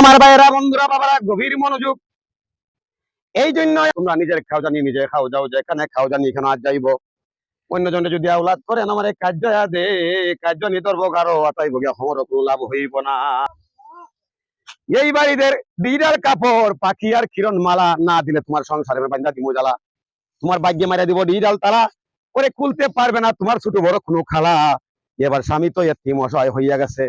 আমার ভাইয়েরা, বন্ধুরা, বাবারা, গভীর মনোযোগ। এই জন্য তোমরা নিজের খাও জানি নিজে খাও যাও, যেখানে খাও জানি এখানে আজ যাইব। অন্যজনে যদি আওলাদ করেন আমার এই কার্য দে কার্য নিতর্ব কারো আতাইব গিয়া খবর কোনো লাভ হইব না। এই বাড়িদের বিড়াল কাপড় পাখি আর কিরণ মালা না দিলে তোমার সংসারে বান্ধা দিব জ্বালা। তোমার ভাগ্যে মারা দিব ডিজাল তালা, করে খুলতে পারবে না তোমার ছোট বড় কোনো খালা। এবার স্বামী তো এতিম অসহায় হইয়া গেছে,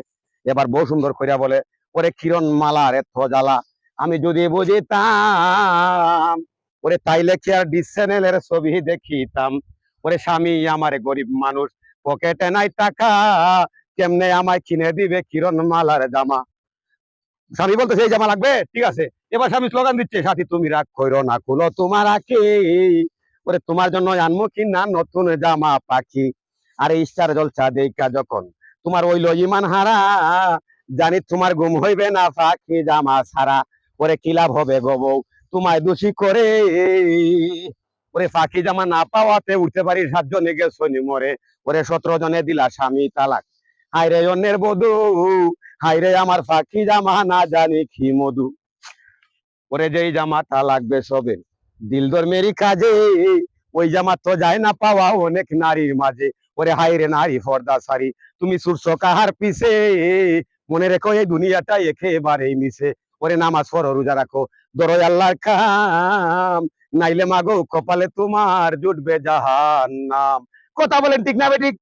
এবার বউ সুন্দর করিয়া বলে, ওরে কিরণ মালার এত জ্বালা আমি যদি বুঝিতাম, ওরে তাইলে কি আর ডিস চ্যানেলের ছবি দেখিতাম। ওরে স্বামী আমার গরিব মানুষ, পকেটে নাই টাকা, কেমনে আমায় কিনে দিবে কিরণ মালার জামা। স্বামী বলতে সেই জামা লাগবে, ঠিক আছে। এবার স্বামী স্লোগান দিচ্ছে, সাথী তুমি রাগ কইরো না, কুলো তোমার আকে, ওরে তোমার জন্য আনমো কিনা নতুন জামা পাখি। আর এই স্টার জলসা দেখা যখন তোমার ওইলো ইমান হারা, জানি তোমার ঘুম হইবে না পাখি জামা ছাড়া। ওরে কি লাভ হবে গো বউ তোমায় দোষী করে, ওরে পাখি জামা না পাওয়াতে উঠতে পারি 7 জনে গেছনি মরে। ওরে 17 জনে দিলা স্বামী তালাক, হায়রে অন্যের বধূ, হায়রে আমার পাখি জামা না জানি কি মধু। ওরে যেই জামাটা লাগবে সবে দিলদর মেরি কাজে, ওই জামা তো যায় না পাওয়া অনেক নারীর মাঝে। ওরে হায়রে নারী পর্দা সারি, তুমি ছুটছো কাহার পিছে, মনে রেখো এই দুনিয়াটা একেবারেই মিশে। ওরে নামাজ পড়ো রোজা রাখো, ধরো আল্লাহর কাম, নাইলে মাগো কপালে তোমার জুটবে জাহান্নাম। কথা বলেন ঠিক না বেঠিক?